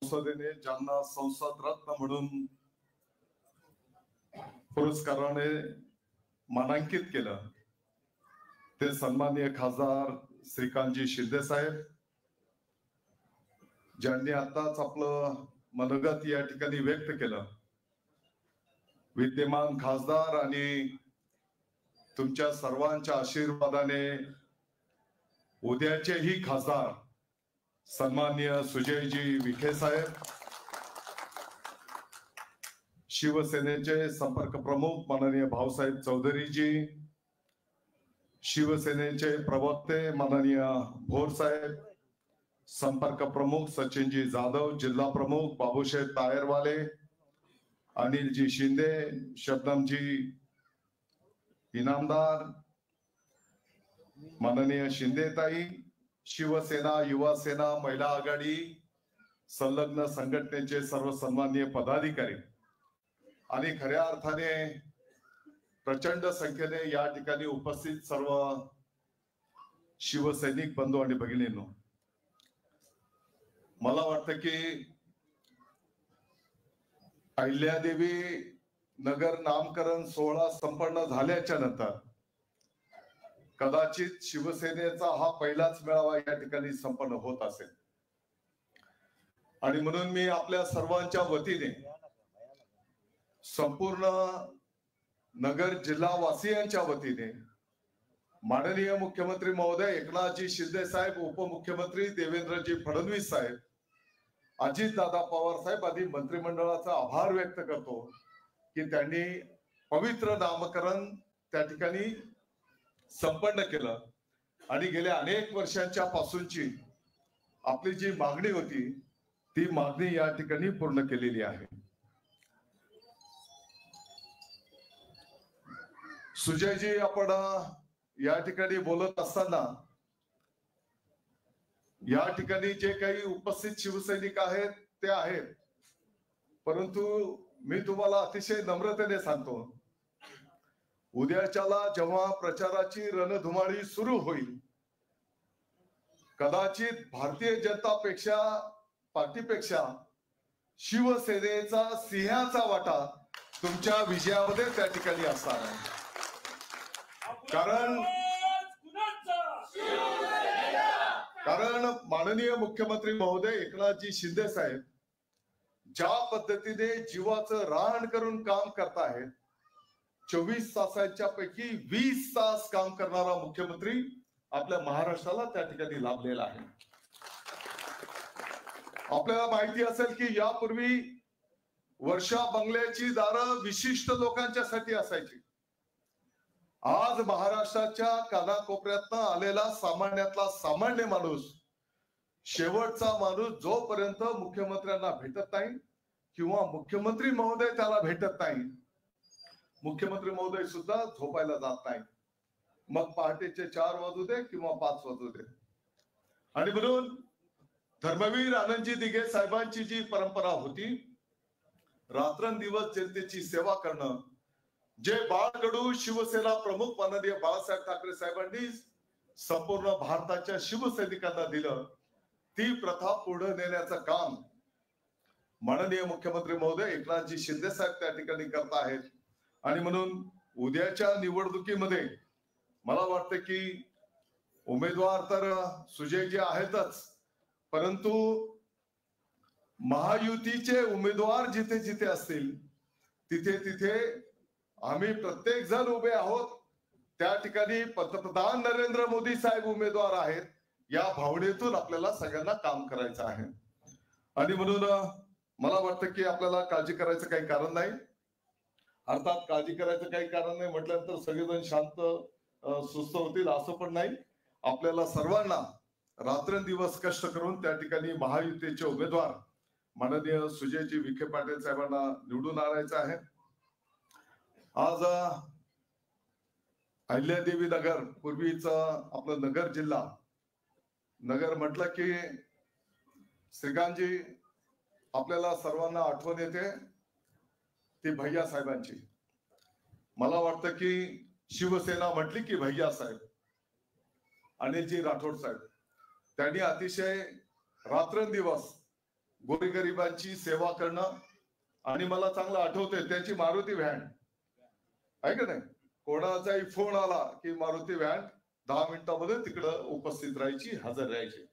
संसदेने ज्यांना संसद रत्न म्हणून पुरस्काराने मानांकित केलं ते सन्माननीय खासदार श्रीकांतजी शिंदे साहेब, ज्यांनी आताच आपलं मनोगत या ठिकाणी व्यक्त केलं. विद्यमान खासदार आणि तुमच्या सर्वांच्या आशीर्वादाने उद्याचेही खासदार सन्माननीय सुजयजी विखे साहेब, शिवसेनेचे संपर्क प्रमुख माननीय भाऊसाहेब चौधरीजी, शिवसेनेचे प्रवक्ते माननीय भोर साहेब, संपर्क प्रमुख सचिनजी जाधव, जिल्हा प्रमुख बाबूशेठ तायरवाले, अनिलजी शिंदे, शब्दमजी इनामदार, माननीय शिंदेताई, शिवसेना, युवा सेना, महिला आघाडी, संलग्न संघटनेचे सर्व सन्माननीय पदाधिकारी आणि खऱ्या अर्थाने प्रचंड संख्येने या ठिकाणी उपस्थित सर्व शिवसैनिक बंधू आणि भगिनींनो, मला वाटतं की अहिल्यादेवी नगर नामकरण सोहळा संपन्न झाल्याच्या नंतर कदाचित शिवसेनेचा हा पहिलाच मेळावा या ठिकाणी संपन्न होत असेल. आणि म्हणून मी आपल्या सर्वांच्या वतीने संपूर्ण नगर जिल्हा वासियांच्या वतीने माननीय मुख्यमंत्री महोदय एकनाथजी शिंदे साहेब, उपमुख्यमंत्री देवेंद्रजी फडणवीस साहेब, अजितदादा पवार साहेब आदी मंत्रिमंडळाचा आभार व्यक्त करतो की त्यांनी पवित्र नामकरण त्या ठिकाणी संपन्न केलं आणि गेल्या अनेक वर्षांच्या पासूनची आपली जी मागणी होती ती मागणी या ठिकाणी पूर्ण केलेली आहे. सुजयजी, आपण या ठिकाणी बोलत असताना या ठिकाणी जे काही उपस्थित शिवसैनिक आहेत ते आहेत, परंतु मी तुम्हाला अतिशय नम्रतेने सांगतो, उद्याच्याला जेव्हा प्रचाराची रणधुमाळी सुरू होईल, कदाचित भारतीय जनता पार्टीपेक्षा शिवसेनेचा सिंहाचा वाटा तुमच्या विजयामध्ये त्या ठिकाणी असणार आहे. कारण माननीय मुख्यमंत्री महोदय एकनाथजी शिंदे साहेब ज्या पद्धतीने जीवाचं रान करून काम करतायत, 24 तासांच्या पैकी 20 तास काम करणारा मुख्यमंत्री आपल्या महाराष्ट्राला त्या ठिकाणी लाभलेला आहे. आपल्याला माहिती असेल की यापूर्वी वर्षा बंगल्याची दारं विशिष्ट लोकांच्यासाठी असायची. आज महाराष्ट्राच्या कानाकोपऱ्यातनं आलेला सामान्यातला सामान्य माणूस, शेवटचा माणूस जोपर्यंत मुख्यमंत्र्यांना भेटत नाही किंवा मुख्यमंत्री महोदय त्याला भेटत नाही, मुख्यमंत्री महोदय सुद्धा झोपायला जात नाही, मग पहाटेचे 4 वाजू दे किंवा 5 वाजू दे. आणि म्हणून धर्मवीर आनंदजी दिघे साहेबांची जी परंपरा होती, रात्रंदिवस जनतेची सेवा करणं, जे बाळकडू शिवसेना प्रमुख माननीय बाळासाहेब ठाकरे साहेबांनी संपूर्ण भारताच्या शिवसैनिकांना दिलं, ती प्रथा पुढे नेण्याचं काम माननीय मुख्यमंत्री महोदय एकनाथजी शिंदे साहेब त्या ठिकाणी करत आहेत. आणि म्हणून उद्याच्या निवडणुकीमध्ये मला वाटतं की उमेदवार तर सुजयजी आहेतच, परंतु महायुतीचे उमेदवार जिथे जिथे असतील तिथे तिथे आम्ही प्रत्येक जण उभे आहोत. त्या ठिकाणी पंतप्रधान नरेंद्र मोदी साहेब उमेदवार आहेत, या भावनेतून आपल्याला सगळ्यांना काम करायचं आहे. आणि म्हणून मला वाटतं की आपल्याला काळजी करायचं काही कारण नाही. अर्थात काळजी करायचं काही कारण नाही म्हटल्यानंतर सगळेजण शांत सुस्त होतील असं पण नाही. आपल्याला सर्वांना रात्रंदिवस कष्ट करून त्या ठिकाणी महायुतीचे उमेदवार माननीय सुजयजी विखे पाटील साहेबांना निवडून आणायचं आहे. आज अहिल्यादेवी नगर, पूर्वीच आपलं नगर जिल्हा, नगर म्हटलं की श्रीकांतजी आपल्याला सर्वांना आठवण येते ती भैया साहेबांची. मला वाटतं की शिवसेना म्हटली की भैया साहेब, अनिलजी राठोड साहेब, त्यांनी अतिशय रात्रंदिवस गोरगरिबांची सेवा करणं. आणि मला चांगलं आठवतंय त्यांची मारुती व्हॅन आहे का नाही, कोणाचाही फोन आला की मारुती व्हॅन 10 मिनिटांमध्ये तिकडं उपस्थित राहायची, हजर राहायची.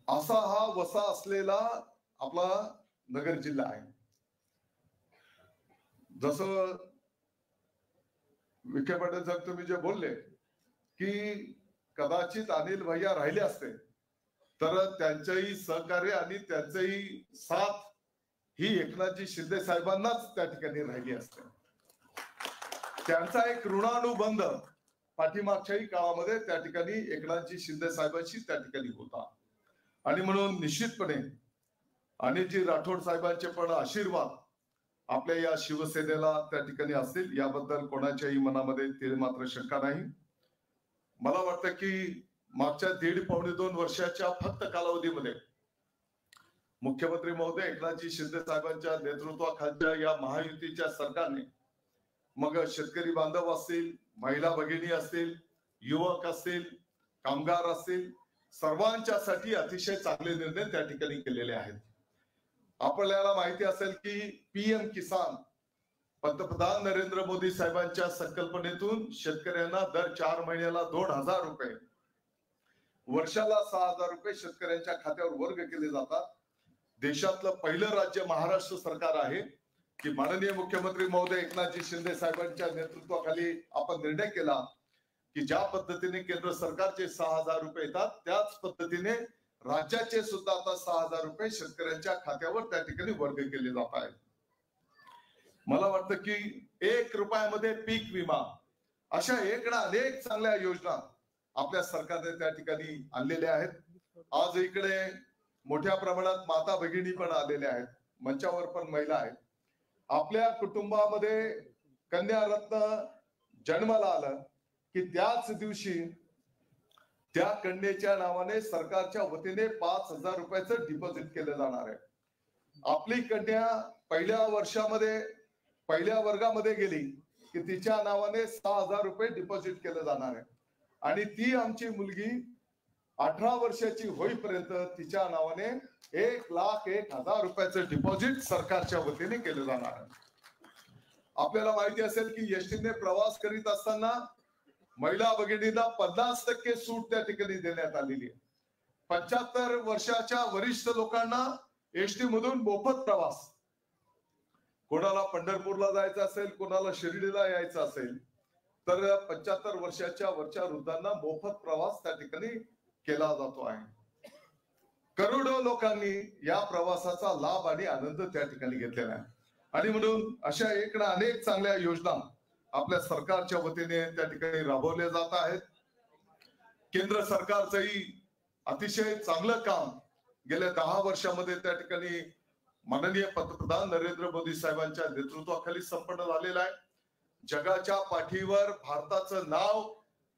असा हा वसा असलेला आपला नगर जिल्हा आहे. जसं विखे पाटील साहेब तुम्ही जे बोलले की कदाचित अनिल भैया राहिले असते तर त्यांचंही सहकार्य आणि त्यांचंही साथ ही एकनाथजी शिंदे साहेबांनाच त्या ठिकाणी राहिली असते. त्यांचा एक ऋणानुबंध पाठीमागच्याही काळामध्ये त्या ठिकाणी एकनाथजी शिंदे साहेबांशी त्या ठिकाणी होता. आणि म्हणून निश्चितपणे अनिलजी राठोड साहेबांचे पण आशीर्वाद आपल्या या शिवसेनेला त्या ठिकाणी असतील याबद्दल कोणाच्याही मनामध्ये ते मात्र शंका नाही. मला वाटतं की मागच्या 1.5-2 वर्षाच्या फक्त कालावधीमध्ये मुख्यमंत्री महोदय एकनाथजी शिंदे साहेबांच्या नेतृत्वाखालच्या या महायुतीच्या सरकारने मग शेतकरी बांधव असतील, महिला भगिनी असतील, युवक असतील, कामगार असतील, सर्वांच्यासाठी अतिशय चांगले निर्णय त्या ठिकाणी केलेले आहेत. आपल्याला माहिती असेल की पीएम किसान पंतप्रधान नरेंद्र मोदी साहेबांच्या संकल्पनेतून शेतकऱ्यांना दर 4 महिन्याला 2,000 रुपये, वर्षाला 6,000 रुपये शेतकऱ्यांच्या खात्यावर वर्ग केले जातात. देशातलं पहिलं राज्य महाराष्ट्र सरकार आहे की माननीय मुख्यमंत्री महोदय एकनाथजी शिंदे साहेबांच्या नेतृत्वाखाली आपण निर्णय केला की ज्या पद्धतीने केंद्र सरकारचे 6,000 रुपये येतात त्याच पद्धतीने राज्याचे सुद्धा आता 6,000 रुपये शेतकऱ्यांच्या खात्यावर त्या ठिकाणी वर्ग केले जात आहेत. मला वाटतं की 1 रुपयामध्ये पीक विमा अशा एक ना अनेक चांगल्या योजना आपल्या सरकारने त्या ठिकाणी आणलेल्या आहेत. आज इकडे मोठ्या प्रमाणात माता भगिनी पण आलेल्या आहेत, मंचावर पण महिला आहेत. आपल्या कुटुंबामध्ये कन्या रत्न जन्माला आलं की त्याच दिवशी त्या कन्येच्या नावाने सरकारच्या वतीने 5,000 रुपयाचं डिपॉझिट केलं जाणार आहे. आपली कन्या पहिल्या वर्गामध्ये गेली की तिच्या नावाने 6,000 रुपये डिपॉझिट केलं जाणार आहे. आणि ती आमची मुलगी 18 वर्षाची होईपर्यंत तिच्या नावाने 1,01,000 रुपयाचं डिपॉझिट सरकारच्या वतीने केलं जाणार आहे. आपल्याला माहिती असेल की एसटीने प्रवास करीत असताना महिला भगिनींना 50% सूट त्या ठिकाणी देण्यात आलेली आहे. 75 वर्षाच्या वरिष्ठ लोकांना एसटी मधून मोफत प्रवास. कोणाला पंढरपूरला जायचं असेल, कोणाला शिर्डीला यायचं असेल तर 75 वर्षाच्या वरच्या वृद्धांना मोफत प्रवास त्या ठिकाणी केला जातो आहे. करोडो लोकांनी या प्रवासाचा लाभ आणि आनंद त्या ठिकाणी घेतलेला आहे. आणि म्हणून अशा एक ना अनेक चांगल्या योजना आपल्या सरकारच्या वतीने त्या ठिकाणी राबवल्या जात आहेत. केंद्र सरकारचंही अतिशय चांगलं काम गेल्या 10 वर्षामध्ये त्या ठिकाणी माननीय पंतप्रधान नरेंद्र मोदी साहेबांच्या नेतृत्वाखाली संपन्न झालेलं आहे. जगाच्या पाठीवर भारताचं नाव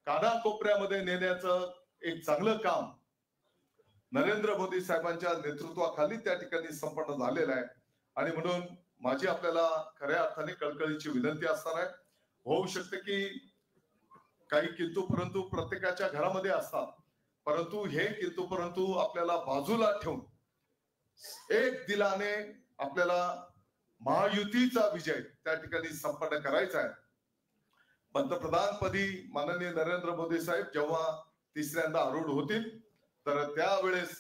कानाकोपऱ्यामध्ये नेण्याचं एक चांगलं काम नरेंद्र मोदी साहेबांच्या नेतृत्वाखाली त्या ठिकाणी संपन्न झालेलं आहे. आणि म्हणून माझी आपल्याला खऱ्या अर्थाने कळकळीची विनंती असणार आहे. होऊ शकते की काही किंतु परंतु प्रत्येकाच्या घरामध्ये असतात, परंतु हे किंतु परंतु आपल्याला बाजूला ठेवून एक दिलाने आपल्याला महायुतीचा विजय त्या ठिकाणी संपन्न करायचा आहे. पंतप्रधानपदी माननीय नरेंद्र मोदी साहेब जेव्हा तिसऱ्यांदा आरूढ होतील तर त्यावेळेस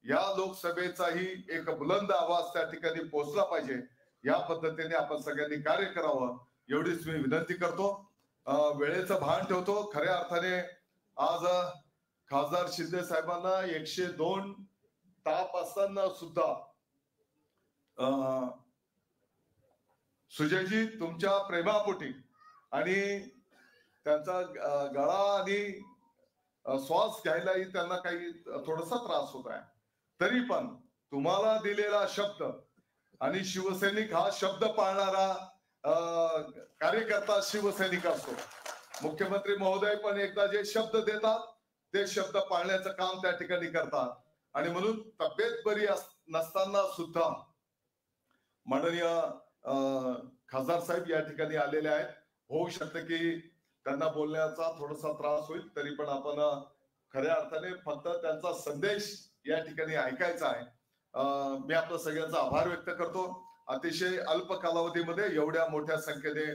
या लोकसभेचाही एक बुलंद आवाज त्या ठिकाणी पोहोचला पाहिजे. या पद्धतीने आपण सगळ्यांनी कार्य करावं एवढीच मी विनंती करतो. वेळेचं भान ठेवतो. खऱ्या अर्थाने आज खासदार शिंदे साहेबांना 102 ताप असताना सुद्धा सुजयजी तुमच्या प्रेमापोटी आणि त्यांचा गळा आणि श्वास घ्यायलाही त्यांना काही थोडासा त्रास होत आहे, तरी पण तुम्हाला दिलेला शब्द आणि शिवसैनिक हा शब्द पाळणारा कार्यकर्ता शिवसैनिक असतो. मुख्यमंत्री महोदय पण एकदा जे शब्द देतात ते शब्द पाळण्याचं काम त्या ठिकाणी करतात. आणि म्हणून तब्येत बरी नसताना सुद्धा माननीय खासदार साहेब या ठिकाणी आलेले आहेत. होऊ शकतं की त्यांना बोलण्याचा थोडासा त्रास होईल, तरी पण आपण खऱ्या अर्थाने फक्त त्यांचा संदेश या ठिकाणी ऐकायचा आहे. मी आपलं सगळ्यांचा आभार व्यक्त करतो. अतिशय अल्प कालावधीमध्ये एवढ्या मोठ्या संख्येने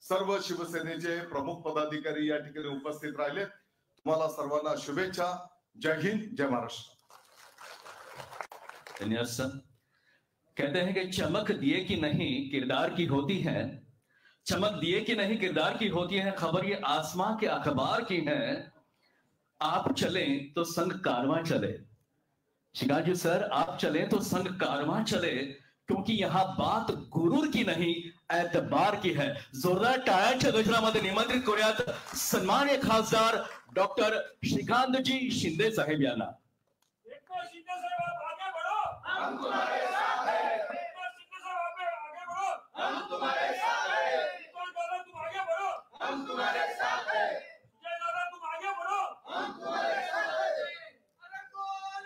सर्व शिवसेनेचे प्रमुख पदाधिकारी या ठिकाणी उपस्थित राहिले. तुम्हाला सर्वांना शुभेच्छा. जय हिंद, जय महाराष्ट्र. धन्यवाद सर. कहते हैं कि चमक दिए की नहीं किरदार की होती है, चमक दिए की नहीं किरदार की होती है, खबर ये आसमां के अखबार की है, आप चले तो संग कारवां चले. शिकाजी सर, आप चले तो संग कारवां चले, क्योंकि यहां बात गुरूर की नहीं एतबार की है. जोरदार टाळ्यांच्या गजरामध्ये निमंत्रित करूयात सन्माननीय खासदार डॉक्टर श्रीकांतजी शिंदे साहेब यांना. हम तुम्हारे साथ हैं. शिंदे साहब आगे बढ़ो. हम तुम्हारे साथ हैं. दादा तुम आगे बढ़ो. हम तुम्हारे साथ हैं. जय दादा तुम आगे बढ़ो. हम तुम्हारे साथ हैं. अरे कोण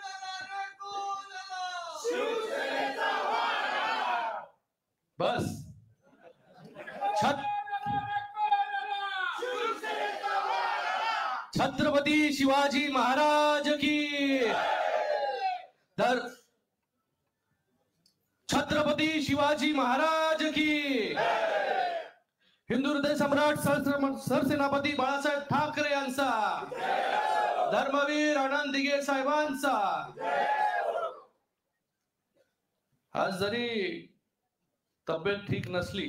शिवसेनेचा वाडा. बस छत्रपती शिवाजी महाराज की. तर छत्रपती शिवाजी महाराज की. हिंदू हृदय सम्राट सरसेनापती बाळासाहेब ठाकरे यांचा, धर्मवीर आनंद दिघे साहेबांचा. आज जरी तब्येत ठीक नसली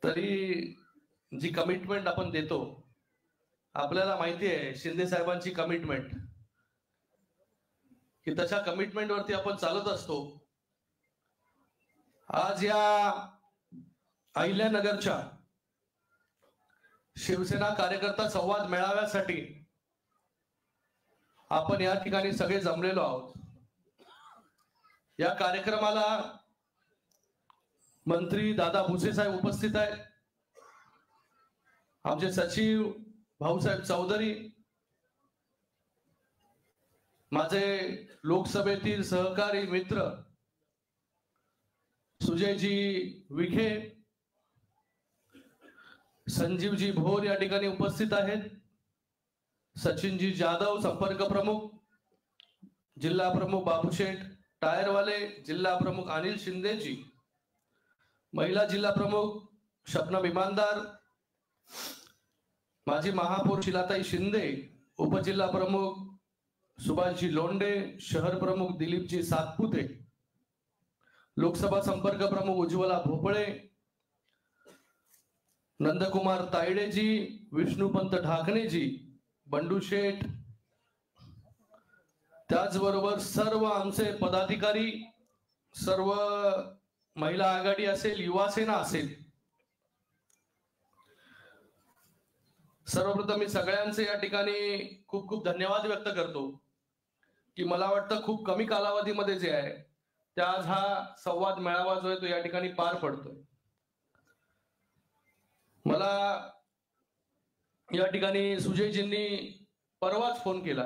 तरी जी कमिटमेंट आपण देतो, आपल्याला माहिती आहे शिंदे साहेबांची कमिटमेंट, की तशा कमिटमेंट वरती आपण चालत असतो. आज या अहिल्यानगरच्या शिवसेना कार्यकर्ता संवाद मेळाव्यासाठी आपण या ठिकाणी सगळे जमलेलो आहोत. या कार्यक्रमाला मंत्री दादा भुसे साहेब उपस्थित आहेत, आमचे सचिव भाऊसाहेब चौधरी, माझे लोकसभेतील सहकारी मित्र सुजयजी विखे, संजीवजी भोर या ठिकाणी उपस्थित आहेत, सचिनजी जाधव संपर्क प्रमुख, जिल्हा प्रमुख बाबूशेठ टायरवाले, जिल्हा प्रमुख अनिल शिंदेजी, महिला जिल्हा प्रमुख शपनम इमानदार, माजी महापौर शिलाताई शिंदे, उपजिल्हा प्रमुख सुभाषजी लोंढे, शहर प्रमुख दिलीपजी सातपुते, लोकसभा संपर्क प्रमुख उज्ज्वला भोपळे, नंदकुमार तायडेजी, विष्णुपंत ढाकणेजी, बंडू शेठ, त्याचबरोबर सर्व आमचे पदाधिकारी, सर्व महिला आघाडी असेल, युवा सेना असेल, सर्वप्रथम मी सगळ्यांचे या ठिकाणी खूप खूप धन्यवाद व्यक्त करतो, की मला वाटतं खूप कमी कालावधीमध्ये जे आहे त्या आज हा संवाद मेळावा जो आहे तो या ठिकाणी पार पडतोय. मला या ठिकाणी सुजयजींनी परवाच फोन केला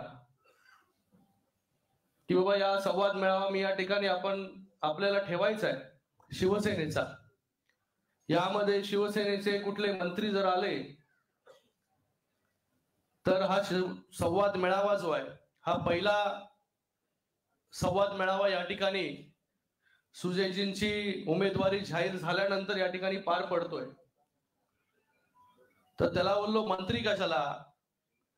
की बाबा या संवाद मेळावा मी या ठिकाणी आपल्याला ठेवायचा आहे शिवसेनेचा. यामध्ये शिवसेनेचे कुठले मंत्री जर आले तर हा संवाद मेळावा जो आहे हा पहिला संवाद मेळावा या ठिकाणी सुजयजींची उमेदवारी जाहीर झाल्यानंतर या ठिकाणी पार पडतोय. तर त्याला बोललो मंत्री कशाला,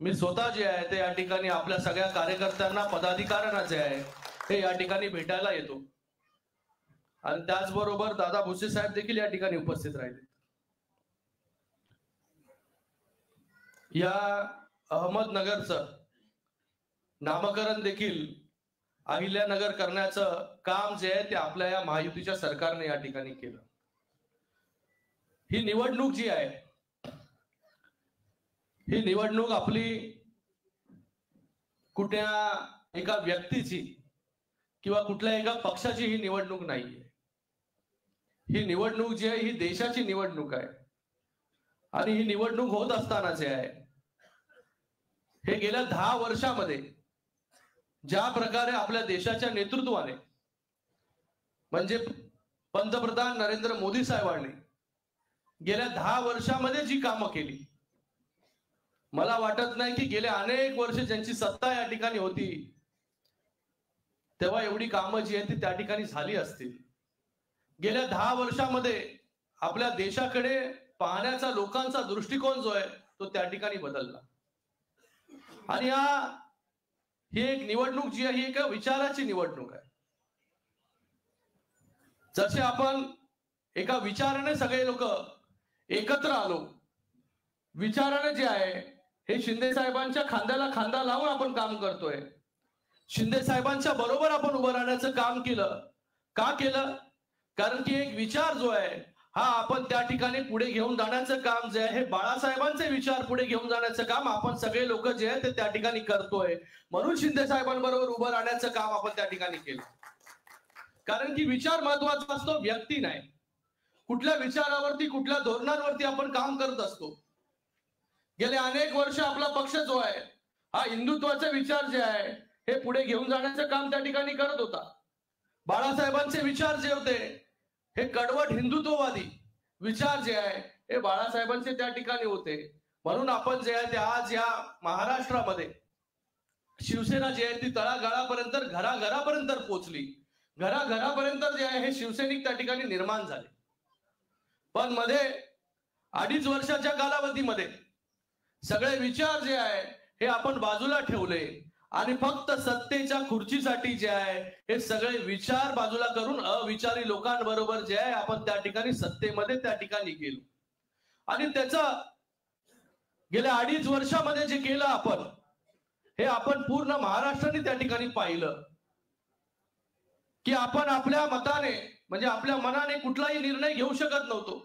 मी स्वतः जे आहे ते या ठिकाणी आपल्या सगळ्या कार्यकर्त्यांना पदाधिकाऱ्यांना जे आहे ते या ठिकाणी भेटायला येतो. आणि त्याचबरोबर दादा भुसे साहेब देखील या ठिकाणी उपस्थित राहिले. या अहमदनगरचं नामकरण देखील अहिल्यानगर करण्याचं काम जे आहे ते आपल्या या महायुतीच्या सरकारने या ठिकाणी केलं. ही निवडणूक जी आहे ही निवडणूक आपली कुठल्या एका व्यक्तीची किंवा कुठल्या एका पक्षाची ही निवडणूक नाहीये. ही निवडणूक जी आहे ही देशाची निवडणूक आहे. आणि ही निवडणूक होत असताना जे आहे हे गेल्या 10 वर्षामध्ये ज्या प्रकारे आपल्या देशाच्या नेतृत्वाने म्हणजे पंतप्रधान नरेंद्र मोदी साहेबांनी गेल्या 10 वर्षामध्ये जी कामं केली मला वाटत नाही की गेले अनेक वर्ष ज्यांची सत्ता या ठिकाणी होती तेव्हा एवढी कामं जी आहेत ती त्या ठिकाणी झाली असतील. गेल्या 10 वर्षामध्ये आपल्या देशाकडे पाहण्याचा लोकांचा दृष्टिकोन जो आहे तो त्या ठिकाणी बदलला. आणि ही एक निवडणूक जी आहे ही एका विचाराची निवडणूक आहे. जसे आपण एका विचाराने सगळे लोक एकत्र आलो, विचाराने जे आहे हे शिंदे साहेबांच्या खांद्याला खांदा लावून आपण काम करतोय. शिंदे साहेबांच्या बरोबर आपण उभं राहण्याचं काम केलं. का केलं? कारण की एक विचार जो आहे हा आपण त्या ठिकाणी पुढे घेऊन जाण्याचं काम जे आहे हे बाळासाहेबांचे विचार पुढे घेऊन जाण्याचं काम आपण सगळे लोक जे आहे ते त्या ठिकाणी करतोय. म्हणून शिंदे साहेबांबरोबर उभं राहण्याचं काम आपण त्या ठिकाणी केलं. कारण की विचार महत्वाचा असतो, व्यक्ती नाही. कुठल्या विचारावरती कुठल्या धोरणांवरती आपण काम करत असतो. गेले अनेक वर्ष आपला पक्ष जो आहे हा हिंदुत्वाचे विचार जे आहे हे पुढे घेऊन जाण्याचं काम त्या ठिकाणी करत होता. बाळासाहेबांचे विचार जे होते हे कडवट हिंदुत्ववादी विचार जे आहे हे बाळासाहेबांचे त्या ठिकाणी होते. म्हणून आपण जे आहे ते आज या महाराष्ट्रामध्ये शिवसेना जी आहे ती तळागाळापर्यंत घराघरापर्यंत पोहोचली. घराघरापर्यंत जे आहे हे शिवसैनिक त्या ठिकाणी निर्माण झाले. पण मध्ये 2.5 वर्षाच्या कालावधीमध्ये सगळे विचार जे आहे हे आपण बाजूला ठेवले आणि फक्त सत्तेच्या खुर्चीसाठी जे आहे हे सगळे विचार बाजूला करून अविचारी लोकांबरोबर जे आहे आपण त्या ठिकाणी सत्तेमध्ये त्या ठिकाणी गेलो. आणि त्याचं गेल्या 2.5 वर्षामध्ये जे केलं आपण हे आपण पूर्ण महाराष्ट्राने त्या ठिकाणी पाहिलं की आपण आपल्या मताने म्हणजे आपल्या मनाने कुठलाही निर्णय घेऊ शकत नव्हतो.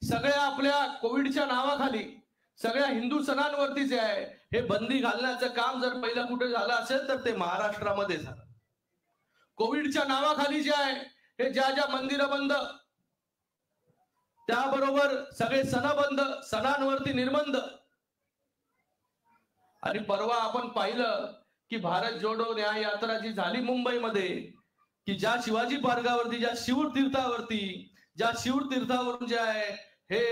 सगळ्या आपल्या कोविडच्या नावाखाली सगळ्या हिंदू सणांवरती जे आहे हे बंदी घालण्याचं काम जर पहिलं कुठे झालं असेल तर ते महाराष्ट्रामध्ये झालं. कोविडच्या नावाखाली जे आहे हे ज्या ज्या मंदिरं बंद, त्याबरोबर सगळे सण बंद, सणांवरती निर्बंध. आणि परवा आपण पाहिलं की भारत जोडो न्याय यात्रा जी झाली मुंबईमध्ये, की ज्या शिवाजी पार्कावरती, ज्या शिवतीर्थावरून जे आहे हे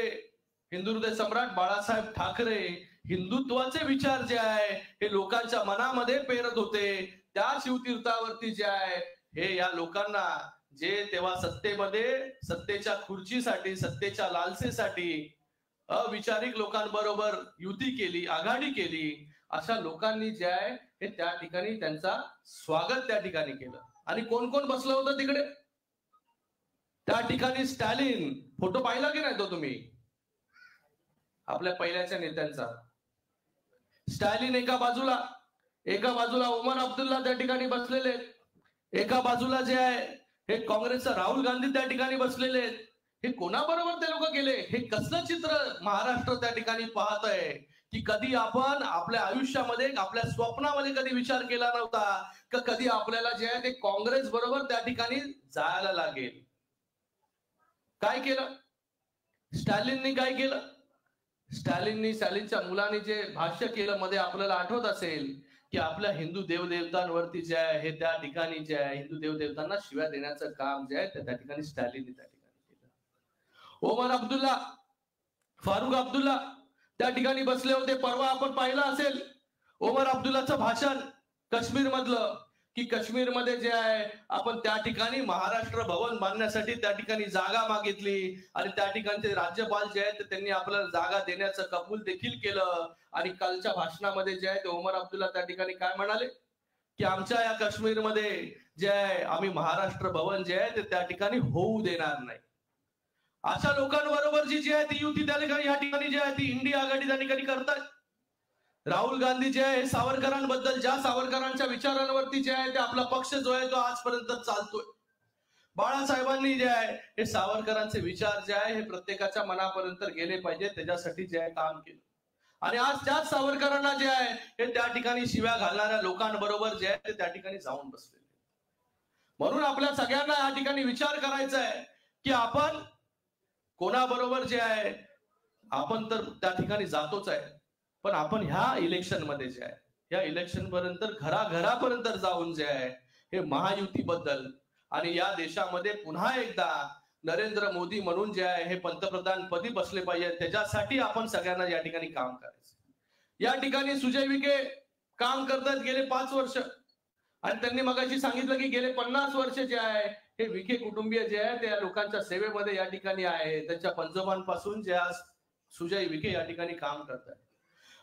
हिंदू हृदय सम्राट बाळासाहेब ठाकरे हिंदुत्वाचे विचार जे आहे हे लोकांच्या मनामध्ये पेरत होते. त्या शिवतीर्थावरती जे आहे हे या लोकांना जे तेव्हा सत्तेमध्ये सत्तेच्या खुर्चीसाठी, सत्तेच्या लालसेसाठी अविचारिक लोकांबरोबर युती केली, आघाडी केली, अशा लोकांनी जे आहे हे त्या ठिकाणी त्यांचा स्वागत त्या ठिकाणी केलं. आणि कोण कोण बसलं होतं तिकडे? त्या ठिकाणी स्टॅलिन, फोटो पाहिला की नाही तो तुम्ही आपल्या पहिल्याच्या नेत्यांचा? स्टॅलिन एका बाजूला ओमर अब्दुल्ला त्या ठिकाणी बसलेले, एका बाजूला जे आहे हे काँग्रेसचा राहुल गांधी त्या ठिकाणी बसलेले. हे कोणाबरोबर ते लोक गेले? हे कसलं चित्र महाराष्ट्र त्या ठिकाणी पाहत आहे की कधी आपण आपल्या आयुष्यामध्ये, आपल्या स्वप्नामध्ये कधी विचार केला नव्हता का कधी आपल्याला जे आहे ते काँग्रेस बरोबर त्या ठिकाणी जायला लागेल. काय केलं स्टॅलिननी? काय केलं स्टॅलिनच्या मुलांनी जे भाष्य केलं मध्ये आपल्याला आठवत असेल की आपल्या हिंदू देवदेवतांवरती जे आहे हे त्या ठिकाणी जे आहे हिंदू देवदेवतांना शिव्या देण्याचं काम जे आहे त्या ठिकाणी स्टॅलिननी त्या ठिकाणी केलं. ओमर अब्दुल्ला, फारुख अब्दुल्ला त्या ठिकाणी बसले होते. परवा आपण पाहिलं असेल ओमर अब्दुल्लाचं भाषण काश्मीर मधलं, की काश्मीरमध्ये जे आहे आपण त्या ठिकाणी महाराष्ट्र भवन बांधण्यासाठी त्या ठिकाणी जागा मागितली आणि त्या ठिकाणचे राज्यपाल जे आहेत त्यांनी आपल्याला जागा देण्याचं कबूल देखील केलं. आणि कालच्या भाषणामध्ये जे आहे ते ओमर अब्दुल्ला त्या ठिकाणी काय म्हणाले की आमच्या या काश्मीरमध्ये जे आहे आम्ही महाराष्ट्र भवन जे आहे ते त्या ठिकाणी होऊ देणार नाही. अशा लोकांबरोबर जी आहे ती युती त्या ठिकाणी या ठिकाणी जे आहे ती इंडिया आघाडी त्या ठिकाणी करतात. राहुल गांधी जे आहे सावरकरांबद्दल, ज्या सावरकरांच्या विचारांवरती जे आहे ते आपला पक्ष जो आहे तो आजपर्यंत चालतोय. बाळासाहेबांनी जे आहे हे सावरकरांचे विचार जे आहे हे प्रत्येकाच्या मनापर्यंत गेले पाहिजे त्याच्यासाठी जे आहे काम केलं. आणि आज त्याच सावरकरांना जे आहे हे त्या ठिकाणी शिव्या घालणाऱ्या लोकांबरोबर जे आहे ते त्या ठिकाणी जाऊन बसले. म्हणून आपल्या सगळ्यांना या ठिकाणी विचार करायचा आहे की आपण कोणाबरोबर जे आहे आपण तर त्या ठिकाणी जातोच आहे, पण आपण ह्या इलेक्शन मध्ये जे आहे या इलेक्शन पर्यंत घराघरापर्यंत जाऊन जे आहे हे महायुतीबद्दल आणि या देशामध्ये पुन्हा एकदा नरेंद्र मोदी म्हणून जे आहे हे पंतप्रधान पदी बसले पाहिजे त्याच्यासाठी आपण सगळ्यांना या ठिकाणी काम करायचं. या ठिकाणी सुजय विखे काम करतात गेले 5 वर्ष, आणि त्यांनी मगाशी सांगितलं की गेले 50 वर्ष जे आहे हे विखे कुटुंबीय जे आहे त्या लोकांच्या सेवेमध्ये या ठिकाणी आहे. त्यांच्या पंजोबांपासून जे आज सुजय विखे या ठिकाणी काम करतात.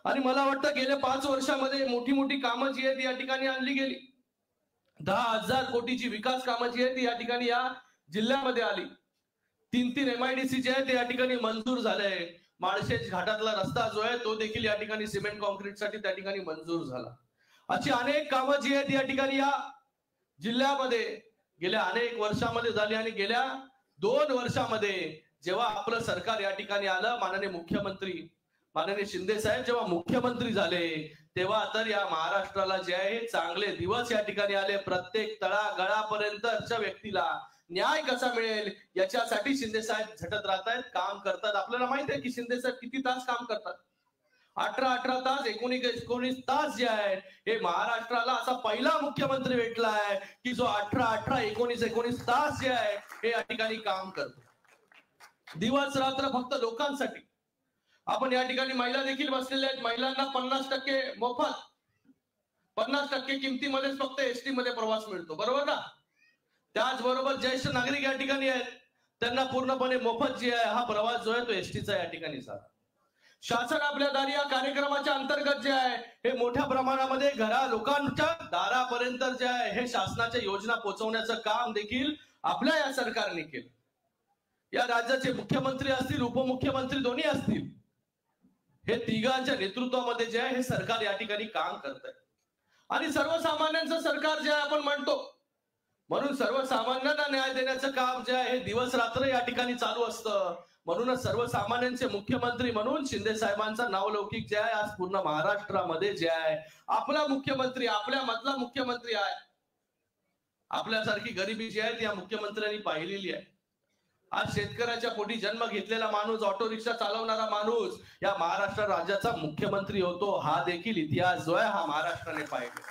आणि मला वाटतं गेल्या 5 वर्षामध्ये मोठी मोठी कामं जी आहेत या ठिकाणी आणली गेली. 10,000 कोटीची विकास कामं जी आहेत ती या ठिकाणी या जिल्ह्यामध्ये आली. 3 MIDC जे आहे ते या ठिकाणी मंजूर झाले. माळशेज घाटातला रस्ता जो आहे तो देखील या ठिकाणी सिमेंट कॉन्क्रीटसाठी त्या ठिकाणी मंजूर झाला. अशी अनेक कामं जी आहेत या ठिकाणी या जिल्ह्यामध्ये गेल्या अनेक वर्षामध्ये झाली. आणि गेल्या 2 वर्षामध्ये जेव्हा आपलं सरकार या ठिकाणी आलं, माननीय मुख्यमंत्री माननीय शिंदे साहेब जेव्हा मुख्यमंत्री झाले, तेव्हा तर या महाराष्ट्राला जे आहे चांगले दिवस या ठिकाणी आले. प्रत्येक तळागाळापर्यंतच्या व्यक्तीला न्याय कसा मिळेल याच्यासाठी शिंदे साहेब झटत राहतात, काम करतात. आपल्याला माहिती आहे की शिंदे साहेब किती तास काम करतात. 18 तास 19 तास जे आहे हे महाराष्ट्राला असा पहिला मुख्यमंत्री भेटला आहे की जो 19 तास जे आहे हे या ठिकाणी काम करतो, दिवस रात्र फक्त लोकांसाठी. आपण या ठिकाणी महिला देखील बसलेल्या आहेत. महिलांना 50% मोफत, 50% किमतीमध्येच फक्त एसटी मध्ये प्रवास मिळतो, बरोबर ना? त्याचबरोबर ज्येष्ठ नागरिक या ठिकाणी आहेत, त्यांना पूर्णपणे मोफत जे आहे हा प्रवास जो आहे तो एसटीचा या ठिकाणी झाला. शासन आपल्या दारी या कार्यक्रमाच्या अंतर्गत जे आहे हे मोठ्या प्रमाणामध्ये लोकांच्या दारापर्यंत जे आहे हे शासनाच्या योजना पोहोचवण्याचं काम देखील आपल्या या सरकारने केलं. या राज्याचे मुख्यमंत्री असतील, उपमुख्यमंत्री दोन्ही असतील, हे तिघांच्या नेतृत्वामध्ये जे आहे हे सरकार या ठिकाणी काम करत आहे. आणि सर्वसामान्यांचं सरकार जे आहे आपण म्हणतो, म्हणून सर्वसामान्यांना न्याय देण्याचं काम जे आहे हे दिवस रात्र या ठिकाणी चालू असतं. म्हणूनच सर्वसामान्यांचे मुख्यमंत्री म्हणून शिंदे साहेबांचा नावलौकिक जे आहे आज पूर्ण महाराष्ट्रामध्ये जे आहे आपला मुख्यमंत्री, आपल्या मधला मुख्यमंत्री आहे. आपल्यासारखी गरिबी जी आहे ती या मुख्यमंत्र्यांनी पाहिलेली आहे. आज शेतकऱ्याच्या पोटी जन्म घेतलेला माणूस, ऑटो रिक्षा चालवणारा माणूस या महाराष्ट्र राज्याचा मुख्यमंत्री होतो. हा देखील इतिहास जो आहे हा महाराष्ट्राने पाहिला.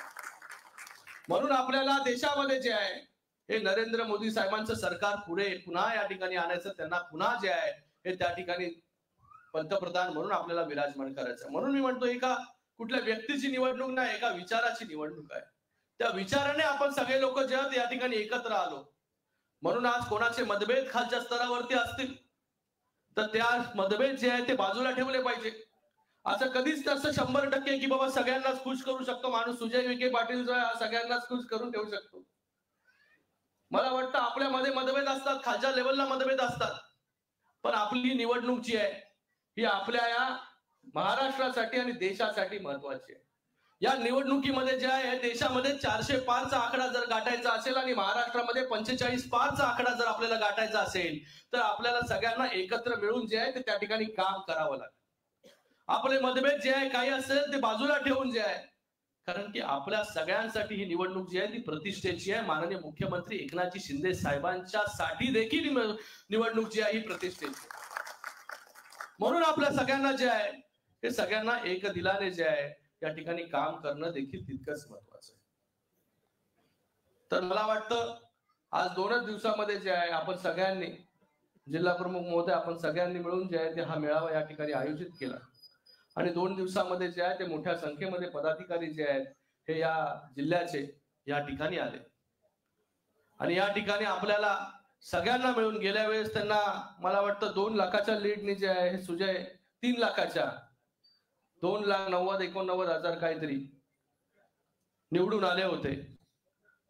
म्हणून आपल्याला देशामध्ये जे आहे हे नरेंद्र मोदी साहेबांचं सरकार पुढे पुन्हा या ठिकाणी आणायचं, त्यांना पुन्हा जे आहे हे त्या ठिकाणी पंतप्रधान म्हणून आपल्याला विराजमान करायचं. म्हणून मी म्हणतो एका कुठल्या व्यक्तीची निवडणूक नाही, एका विचाराची निवडणूक आहे. त्या विचाराने आपण सगळे लोक जे आहेत या ठिकाणी एकत्र आलो. म्हणून आज कोणाचे मतभेद खालच्या स्तरावरती असतील तर त्या मतभेद जे आहे ते बाजूला ठेवले पाहिजे. असं कधीच तसं 100% की बाबा सगळ्यांनाच खुश करू शकतो माणूस सुजय विखे पाटील जो आहे हा सगळ्यांनाच खुश करून ठेवू शकतो. मला वाटतं आपल्यामध्ये मतभेद असतात, खालच्या लेवलला मतभेद असतात, पण आपली निवडणूक जी आहे ही आपल्या या महाराष्ट्रासाठी आणि देशासाठी महत्वाची आहे. या निवडणुकीमध्ये जे आहे देशामध्ये 400 पारचा आकडा जर गाठायचा असेल आणि महाराष्ट्रामध्ये 45 पारचा आकडा जर आपल्याला गाठायचा असेल तर आपल्याला सगळ्यांना एकत्र मिळून जे आहे ते त्या ठिकाणी काम करावं लागेल. आपले मतभेद जे आहे काही असेल ते बाजूला ठेवून जे आहे, कारण की आपल्या सगळ्यांसाठी ही निवडणूक जी आहे ती प्रतिष्ठेची आहे. माननीय मुख्यमंत्री एकनाथजी शिंदे साहेबांच्या साठी देखील निवडणूक जी आहे ही प्रतिष्ठेची. म्हणून आपल्या सगळ्यांना जे आहे हे सगळ्यांना एक दिलाने जे आहे या ठिकाणी काम करणं देखील तितकंच महत्वाचं आहे. तर मला वाटतं आज 2च दिवसामध्ये जे आहे आपण सगळ्यांनी, जिल्हा प्रमुख महोदय आपण सगळ्यांनी मिळून जे आहे ते हा मेळावा या ठिकाणी आयोजित केला. आणि 2 दिवसामध्ये जे आहे ते मोठ्या संख्येमध्ये पदाधिकारी जे आहेत हे या जिल्ह्याचे या ठिकाणी आले. आणि या ठिकाणी आपल्याला सगळ्यांना मिळून गेल्या वेळेस त्यांना मला वाटतं 2 लाखाच्या लीडनी जे आहे हे सुजय 3 लाखाच्या 2,90,89,000 काहीतरी निवडून आले होते.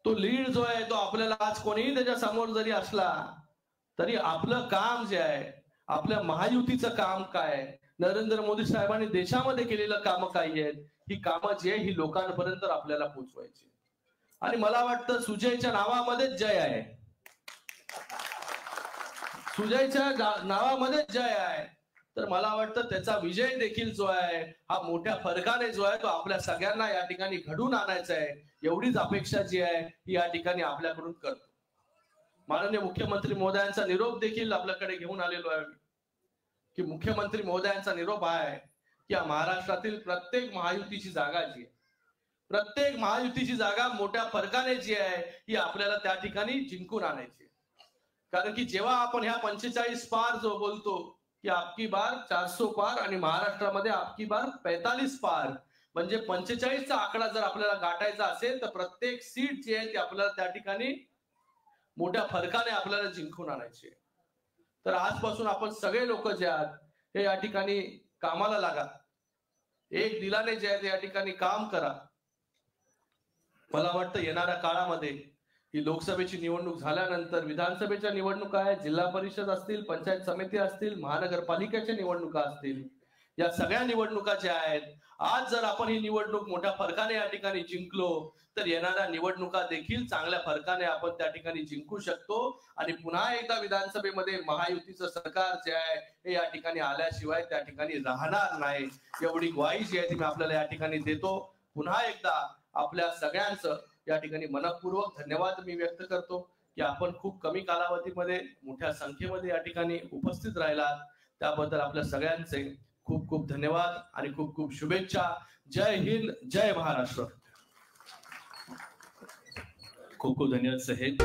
तो लीड जो आहे तो आपल्याला आज कोणीही त्याच्या समोर जरी असला तरी आपलं काम जे आहे, आपल्या महायुतीचं काम काय, नरेंद्र मोदी साहेबांनी देशामध्ये केलेलं काम काय आहेत, ही कामं जी आहे ही लोकांपर्यंत आपल्याला पोहोचवायची. आणि मला वाटतं सुजयच्या नावामध्येच जय आहे, सुजयच्या नावामध्येच जय आहे. तर मला वाटतं त्याचा विजय देखील जो आहे हा मोठ्या फरकाने जो आहे तो आपल्या सगळ्यांना या ठिकाणी घडून आणायचा आहे. एवढीच अपेक्षा जी आहे ही या ठिकाणी आपल्याकडून करतो. माननीय मुख्यमंत्री महोदयांचा निरोप देखील आपल्याकडे घेऊन आलेलो आहे की मुख्यमंत्री महोदयांचा निरोप आहे की महाराष्ट्रातील प्रत्येक महायुतीची जागा जी आहे, प्रत्येक महायुतीची जागा मोठ्या फरकाने जी आहे ही आपल्याला त्या ठिकाणी जिंकून आणायची. कारण की जेव्हा आपण ह्या 45 पार जो बोलतो की आपकी बार 400 पार आणि महाराष्ट्रामध्ये आपकी बार 45 पार, म्हणजे 45चा आकडा जर आपल्याला गाठायचा असेल तर प्रत्येक सीट जी आहे ती आपल्याला त्या ठिकाणी मोठ्या फरकाने आपल्याला जिंकून आणायची. तर आजपासून आपण सगळे लोक जे आहात हे या ठिकाणी कामाला लागा, एक दिलाने जे आहे या ठिकाणी काम करा. मला वाटतं येणाऱ्या काळामध्ये ही लोकसभेची निवडणूक झाल्यानंतर विधानसभेच्या निवडणुका आहेत, जिल्हा परिषद असतील, पंचायत समिती असतील, महानगरपालिकेच्या निवडणुका असतील, या सगळ्या निवडणुका ज्या आहेत, आज जर आपण ही निवडणूक मोठ्या फरकाने या ठिकाणी जिंकलो तर येणाऱ्या निवडणुका देखील चांगल्या फरकाने आपण त्या ठिकाणी जिंकू शकतो. आणि पुन्हा एकदा विधानसभेमध्ये महायुतीचं सरकार जे आहे हे या ठिकाणी आल्याशिवाय त्या ठिकाणी राहणार नाही, एवढी ग्वाही जी आहे ती मी आपल्याला या ठिकाणी देतो. पुन्हा एकदा आपल्या सगळ्यांचं या ठिकाणी मनपूर्वक धन्यवाद मी व्यक्त करतो की आपण खूप कमी कालावधीमध्ये मोठ्या संख्येमध्ये या ठिकाणी उपस्थित राहिलात, त्याबद्दल आपल्या सगळ्यांचे खूप खूप धन्यवाद आणि खूप खूप शुभेच्छा. जय हिंद, जय महाराष्ट्र. खूप खूप धन्यवाद साहेब.